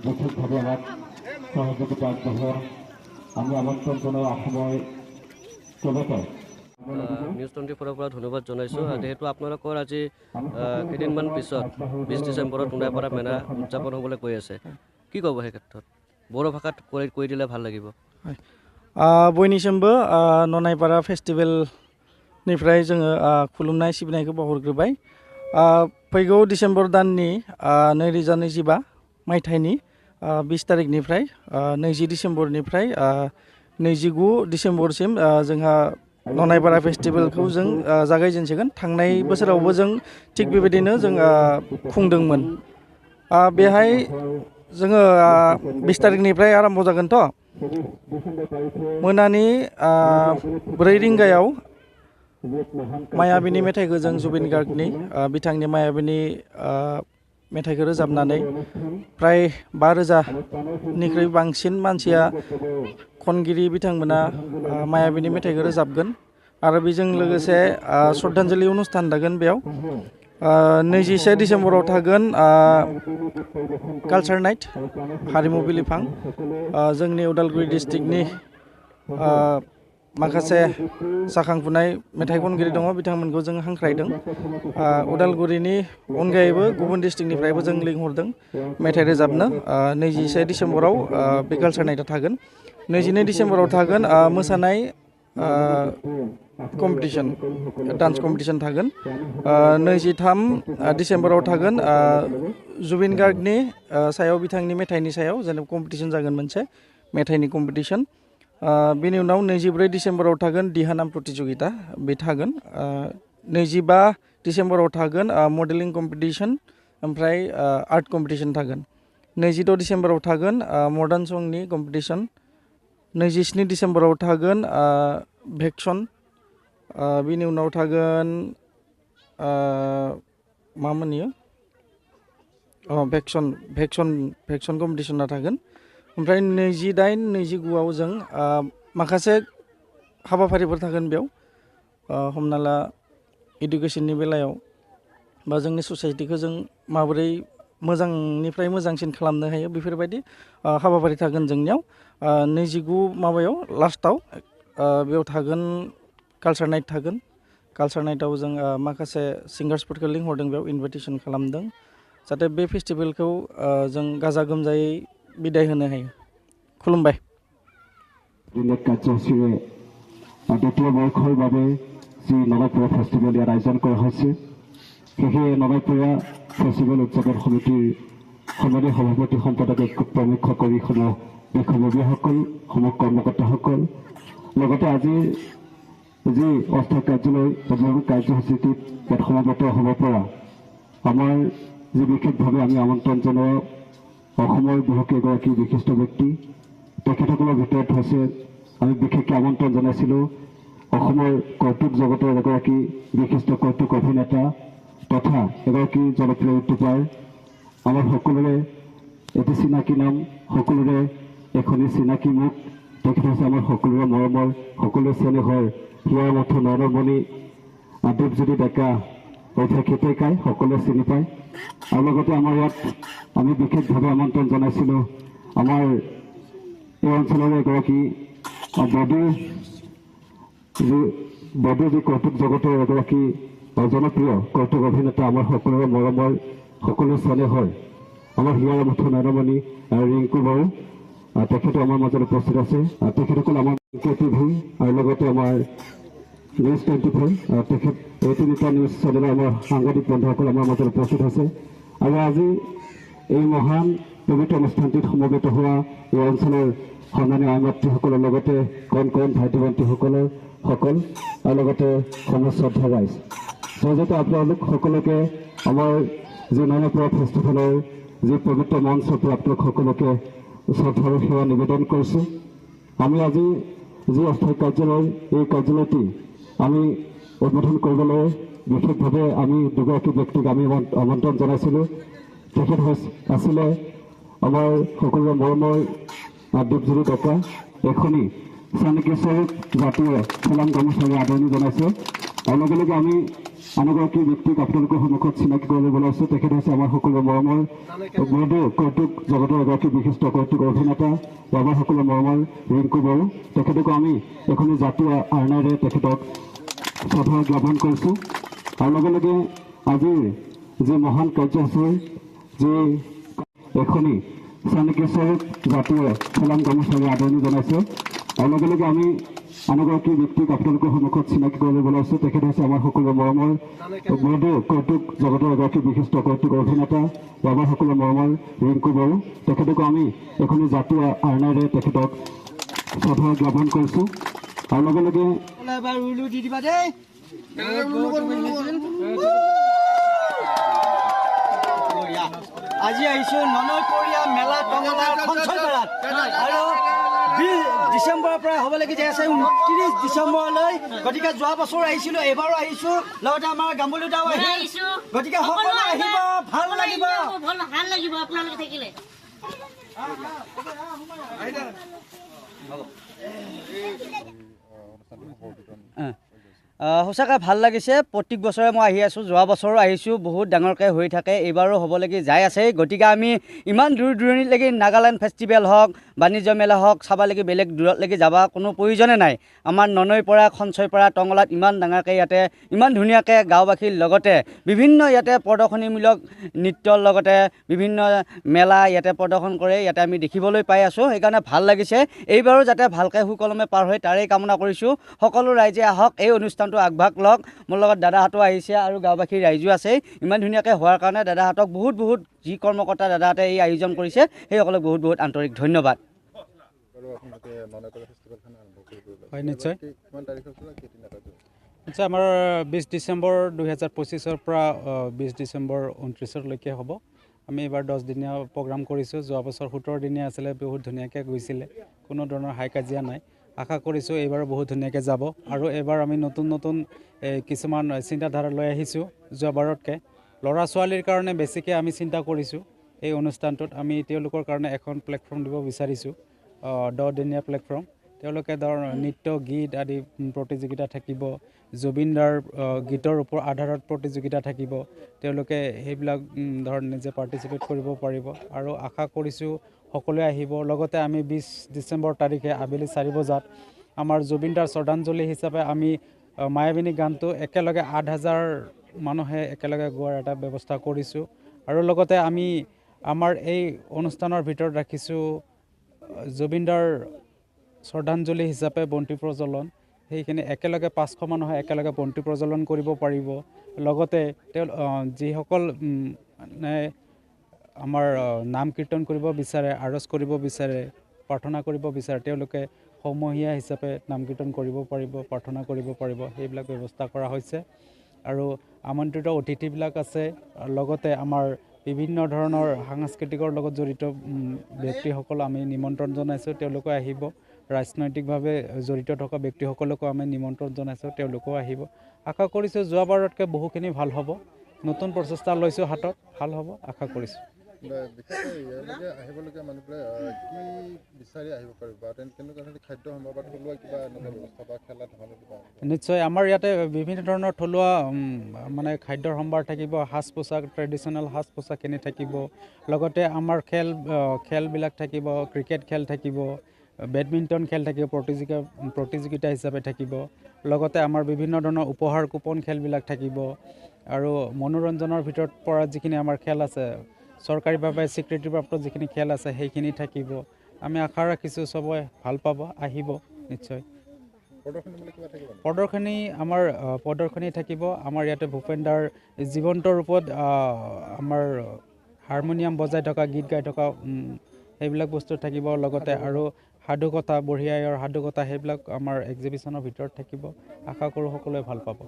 বিশেষভাৱে আমাক সহযোগিতা আগবঢ়োৱা আমি আমন্ত্ৰণ জনোৱা অসমৰ কেইবাটাও নিউজ 24 পৰা ধন্যবাদ জনাইছোঁ। যিহেতু আপোনালোকৰ আজি কেইদিনমান পিছত 20 ডিচেম্বৰত নোনাইপাৰা মেলা উদযাপন হ'বলৈ গৈ আছে, কি ক'ব সেই ক্ষেত্ৰত? বড়ো ভাষাত কৈ দিলে ভাল লাগিব। बयनिसिमबो ननायपारा फेस्टिभेलनिफ्राय जोङो खुलुमनाय सिबिनायखौ बावहरग्रोबाय। फैगौ डिसेम्बर दाननि 2025 मायथाइनि 20 तारिखनिफ्राय 20 डिसेम्बरनिफ्राय 29 डिसेम्बरसिम जोंहा ननायपारा फेस्टिभेलखौ जों जागायजेनसिगोन। थांनाय बोसोरावबो जों थिग बेबायदिनो जों खुंदोंमोन। बेहाय जोङो 20 तारिखनिफ्राय आरम्भ जागोनथ'। मोनानि 4 रिंगायाव मायाबिनि मेथाइखौ जों जुबिन गार्गनि बिथांनि मायाबिनि मेथाइखौ रोजाबनानै फ्राय 5,000निख्रुइ बांसिन मानसिया खनगिरि बिथांमोना मायाबिनि मेथाइखौ रोजाबगोन आरो बेजों लोगोसे श्रद्धान्जलि अनुस्थान थागोन। बेयाव 21 डिसेम्बराव थागोन कालचार नाइट हारिमु बिलिफां। जोंनि उदालगुरि डिस्ट्रिक्टनि माखासे जाखांफुनाय मेथाइ खनगिरि दङ, बिथांमोनखौ जों हांख्रायदों। उदालगुरिनि अनगायैबो गुबुन डिस्ट्रिक्टनिफ्रायबो जों लिंहरदों मेथाइ रोजाबनो। 21 डिसेम्बराव बे कालचार नाइटआ थागोन। 22 डिसेम्बराव थागोन मोसानाय कम्पिटिसन, डान्स कम्पिटिसन थागोन। 23 डिसेम्बराव थागोन जुबिन गार्गनि सायाव बिथांनि मेथाइनि सायाव जेनेबा कम्पिटिसन जागोन, मोनसे मेथाइनि कम्पिटिसन। बेनि उनाव 24 डिसेम्बराव थागोन दिहानाम प्रतियोगिता, बे थागोन। 25 डिसेम्बराव थागोन मडेलिं कम्पिटिसन, ओमफ्राय आर्ट कम्पिटिसन थागोन। 26 डिसेम्बराव थागोन मडार्न संनि कम्पिटिसन। 27 डिसेम्बराव थागोन भेक्सन। बेनि उनाव थागोन मा मोनयो भेक्सन कम्पिटिसना थागोन। ओमफ्राय 28, 29आव जों माखासे हाबाफारिफोर थागोन। बेयाव हमना ला इडुकेसननि बेलायाव बा जोंनि ससाइटिखौ जों माबोरै मोजांनिफ्राय मोजांसिन खालामनो हायो, बेफोरबायदि हाबाफारि थागोन जोंनियाव। 29 माबायाव लास्टाव बेयाव थागोन कालचार नाइट थागोन। कालचार नाइटआव जों माखासे सिंगार्सफोरखौ लिंहरदों, बेयाव इनभाइटेसन खालामदों, जाहाथे बे फेस्टिभेलखौ जों गाजा गोमजायै बिदाय होनो हायो। खुलुमबाय। কাৰ্যসূচীৰে দ্বিতীয় বৰ্ষৰ বাবে যি নগাঁৱপুৰা ফেষ্টিভেল ইয়াত আয়োজন কৰা হৈছে, সেয়েহে নগাঁৱপুৰা ফেষ্টিভেল উদযাপন সমিতিৰ সমাজী সভাপতি সম্পাদক প্ৰমুখ কবিসমূহ বিষয়ববীয়াসকল, সমূহ কৰ্মকৰ্তাসকল, লগতে আজিৰ যি অস্থায়ী কাৰ্যালয় উদ্বোধন কাৰ্যসূচীটিত ইয়াত সমাগত হ'ব পৰা আমাৰ যি বিশেষভাৱে আমি আমন্ত্ৰণ জনোৱা অসমৰ বহুকেইগৰাকী বিশিষ্ট ব্যক্তি, তেখেতসকলৰ ভিতৰত হৈছে আমি বিশেষকৈ আমন্ত্ৰণ জনাইছিলোঁ অসমৰ কৌতুক জগতৰ এগৰাকী বিশিষ্ট কৌতুক অভিনেতা তথা এগৰাকী জনপ্ৰিয় ইউটিউবাৰ, আমাৰ সকলোৰে এটি চিনাকি নাম, সকলোৰে এখনি চিনাকি মুখ, তেখেত হৈছে আমাৰ সকলোৰে মৰমৰ, সকলোৰে চেনেহৰ হিয়াৰ মথু নৰমণি দেৱজ্যোতি ডেকা অৰ্থাৎ খেতেকাই সকলোৱে চিনি পায়। আৰু লগতে আমাৰ ইয়াত আমি বিশেষভাৱে আমন্ত্ৰণ জনাইছিলোঁ আমাৰ এই অঞ্চলৰে এগৰাকী বড়ো যি কৌতুক জগতৰ এগৰাকী জনপ্ৰিয় কৌতুক অভিনেতা, আমাৰ সকলোৰে মৰমৰ, সকলোৰে চেনেহৰ আমাৰ হিয়াৰ মথু নৰমণি ৰিংকু বড়ো, তেখেতো আমাৰ মাজত উপস্থিত আছে। তেখেতসকল আমাৰ টিভি আৰু লগতে আমাৰ নিউজ 24, তেখেত এই তিনিটা নিউজ চেনেলৰ আমাৰ সাংবাদিক বন্ধুসকল আমাৰ মাজত উপস্থিত আছে। আৰু আজি এই মহান পবিত্ৰ অনুষ্ঠানটিত সমবেত হোৱা এই অঞ্চলৰ সন্মানীয় আই মাতৃসকলৰ লগতে কণ কণ ভাইটি ভণ্টিসকলৰ আৰু লগতে সমাজ শ্ৰদ্ধা ৰাইজ, সহজতে আপোনালোক সকলোকে আমাৰ যি নগাঁৱপুৰা ফেষ্টিভেলৰ যি পবিত্ৰ মঞ্চৰ আপোনালোক সকলোকে শ্ৰদ্ধাৰ সেৱা নিবেদন কৰিছোঁ। আমি আজি যি অস্থায়ী কাৰ্যালয়, এই কাৰ্যালয়টি আমি উদ্বোধন কৰিবলৈ বিশেষভাৱে আমি দুগৰাকী ব্যক্তিক আমি আমন্ত্ৰণ জনাইছিলোঁ। তেখেত আছিলে আমাৰ সকলোৰে মৰমৰ দেৱজ্যোতি ডেকা, এখনি চানিকেশ্বৰ জাতীয় ফুলাম গামোচাৰে আদৰণি জনাইছোঁ। আৰু লগে লগে আমি আনগৰাকী ব্যক্তিক আপোনালোকৰ সন্মুখত চিনাকি কৰিবলৈ ওলাইছোঁ। তেখেত হৈছে আমাৰ সকলো মৰমৰ বৰদৌ কৌতুক জগতৰ এগৰাকী বিশিষ্ট কৌতুক অভিনেতা আমাৰ সকলো মৰমৰ ৰিংকু বড়ো। তেখেতকো আমি এখনি জাতীয় আৰ্ণাৰে তেখেতক শ্ৰদ্ধা জ্ঞাপন কৰিছোঁ। আৰু লগে লগে আজিৰ যি মহান কাৰ্যসূচী যি এখনি চাণক্যস্বৰূপ জাতীয় চেলাম গামোচাৰে আদৰণি জনাইছে। আৰু লগে লগে আমি আনগৰাকী ব্যক্তিক আপোনালোকৰ সন্মুখত চিনাকি কৰিবলৈ ওলাইছোঁ। তেখেত হৈছে আমাৰ সকলো মৰমৰ বৰদৌ কৌতুক জগতৰ এগৰাকী বিশিষ্ট কৌতুক অভিনেতা আমাৰ সকলো মৰমৰ ৰিংকু বড়ো। তেখেতকো আমি এখনি জাতীয় আৰ্ণাৰে তেখেতক শ্ৰদ্ধা জ্ঞাপন কৰিছোঁ। আৰু লগে লগে আজি আহিছোঁ ননৈপৰীয়া মেলা টঙলাৰ সঞ্চয়পাৰাত আৰু 20 ডিচেম্বৰৰ পৰা হ'ব লাগি যাই আছে 29 ডিচেম্বৰলৈ। গতিকে যোৱা বছৰ আহিছিলোঁ, এইবাৰো আহিছোঁ, লগতে আমাৰ গামুলিদাও আহিছোঁ। গতিকে সকলো আহিব, ভাল লাগিব, ভাল লাগিব আপোনালোকে থাকিলে। সঁচাকৈ ভাল লাগিছে। প্ৰত্যেক বছৰে মই আহি আছোঁ, যোৱা বছৰো আহিছোঁ, বহুত ডাঙৰকৈ হৈ থাকে, এইবাৰো হ'বলৈকে যাই আছে। গতিকে আমি ইমান দূৰ দূৰণিলৈকে নাগালেণ্ড ফেষ্টিভেল হওক, বাণিজ্য মেলা হওক চাবালৈকে বেলেগ দূৰলৈকে যাব কোনো প্ৰয়োজনে নাই। আমাৰ ননৈপৰা সঞ্চয়পাৰা টঙলাত ইমান ডাঙৰকৈ ইয়াতে ইমান ধুনীয়াকৈ গাঁওবাসীৰ লগতে বিভিন্ন ইয়াতে প্ৰদৰ্শনীমূলক নৃত্যৰ লগতে বিভিন্ন মেলা ইয়াতে প্ৰদৰ্শন কৰে, ইয়াতে আমি দেখিবলৈ পাই আছোঁ। সেইকাৰণে ভাল লাগিছে। এইবাৰো যাতে ভালকৈ সুকলমে পাৰ হয় তাৰেই কামনা কৰিছোঁ। সকলো ৰাইজে আহক, এই অনুষ্ঠানটো আগভাগ লওক। মোৰ লগত দাদাহঁতো আহিছে আৰু গাঁওবাসীৰ ৰাইজো আছে। ইমান ধুনীয়াকৈ হোৱাৰ কাৰণে দাদাহঁতক বহুত যি কৰ্মকৰ্তা দাদাহঁতে এই আয়োজন কৰিছে সেইসকলক বহুত আন্তৰিক ধন্যবাদ। হয় নিশ্চয় নিশ্চয় আমাৰ 20 ডিচেম্বৰ 2025 পৰা 20 ডিচেম্বৰ 29লৈকে হ'ব। আমি এইবাৰ 10 দিনীয়া প্ৰগ্ৰাম কৰিছোঁ। যোৱা বছৰ 17 দিনীয়া আছিলে, বহুত ধুনীয়াকৈ গৈছিলে, কোনো ধৰণৰ হাই কাজিয়া নাই। আশা কৰিছোঁ এইবাৰো বহুত ধুনীয়াকৈ যাব। আৰু এইবাৰ আমি নতুন কিছুমান চিন্তাধাৰা লৈ আহিছোঁ যোৱাবাৰতকৈ। ল'ৰা ছোৱালীৰ কাৰণে বেছিকৈ আমি চিন্তা কৰিছোঁ। এই অনুষ্ঠানটোত আমি তেওঁলোকৰ কাৰণে এখন প্লেটফৰ্ম দিব বিচাৰিছোঁ, 10 দিনীয়া প্লেটফৰ্ম। তেওঁলোকে ধৰ নৃত্য গীত আদি প্ৰতিযোগিতা থাকিব, জুবিনদাৰ গীতৰ ওপৰত আধাৰত প্ৰতিযোগিতা থাকিব। তেওঁলোকে সেইবিলাক ধৰ নিজে পাৰ্টিচিপেট কৰিব পাৰিব। আৰু আশা কৰিছোঁ সকলোৱে আহিব। লগতে আমি 20 ডিচেম্বৰ তাৰিখে আবেলি 4 বজাত আমাৰ জুবিনদাৰ শ্ৰদ্ধাঞ্জলি হিচাপে আমি মায়াবিনী গানটো একেলগে 8000 মানুহে একেলগে গোৱাৰ এটা ব্যৱস্থা কৰিছোঁ। আৰু লগতে আমি আমাৰ এই অনুষ্ঠানৰ ভিতৰত ৰাখিছোঁ জুবিনদাৰ শ্ৰদ্ধাঞ্জলি হিচাপে বন্তি প্ৰজ্বলন। সেইখিনি একেলগে 500 মানুহে একেলগে বন্তি প্ৰজ্বলন কৰিব পাৰিব। লগতে যিসকল আমাৰ নাম কীৰ্তন কৰিব বিচাৰে, আৰজ কৰিব বিচাৰে, প্ৰাৰ্থনা কৰিব বিচাৰে, তেওঁলোকে সমূহীয়া হিচাপে নাম কীৰ্তন কৰিব পাৰিব, প্ৰাৰ্থনা কৰিব পাৰিব। সেইবিলাক ব্যৱস্থা কৰা হৈছে। আৰু আমন্ত্ৰিত অতিথিবিলাক আছে। লগতে আমাৰ বিভিন্ন ধৰণৰ সাংস্কৃতিকৰ লগত জড়িত ব্যক্তিসকল আমি নিমন্ত্ৰণ জনাইছোঁ, তেওঁলোকে আহিব। ৰাজনৈতিকভাৱে জড়িত থকা ব্যক্তিসকলকো আমি নিমন্ত্ৰণ জনাইছোঁ, তেওঁলোকেও আহিব। আশা কৰিছোঁ যোৱাবাৰতকৈ বহুখিনি ভাল হ'ব। নতুন প্ৰচেষ্টা লৈছোঁ হাতত, ভাল হ'ব আশা কৰিছোঁ। নিশ্চয় আমাৰ ইয়াতে বিভিন্ন ধৰণৰ থলুৱা মানে খাদ্যৰ সম্ভাৰ থাকিব। সাজ পোছাক, ট্ৰেডিশ্যনেল সাজ পোছাকখিনি থাকিব। লগতে আমাৰ খেলবিলাক থাকিব, ক্ৰিকেট খেল থাকিব, বেডমিণ্টন খেল থাকিব, প্ৰতিযোগিতা হিচাপে থাকিব। লগতে আমাৰ বিভিন্ন ধৰণৰ উপহাৰ কুপন খেলবিলাক থাকিব। আৰু মনোৰঞ্জনৰ ভিতৰত পৰা যিখিনি আমাৰ খেল আছে, চৰকাৰীভাৱে স্বীকৃতিপ্ৰাপ্ত যিখিনি খেল আছে সেইখিনি থাকিব। আমি আশা ৰাখিছোঁ চবেই ভাল পাব, আহিব নিশ্চয়। প্ৰদৰ্শনী থাকিব। আমাৰ ইয়াতে ভূপেনদাৰ জীৱন্ত ৰূপত আমাৰ হাৰমনিয়াম বজাই থকা, গীত গাই থকা সেইবিলাক বস্তু থাকিব। লগতে আৰু সাধুকথা, বুঢ়ী আইৰ সাধুকথা, সেইবিলাক আমাৰ এক্সিবিশ্যনৰ ভিতৰত থাকিব। আশা কৰোঁ সকলোৱে ভাল পাব।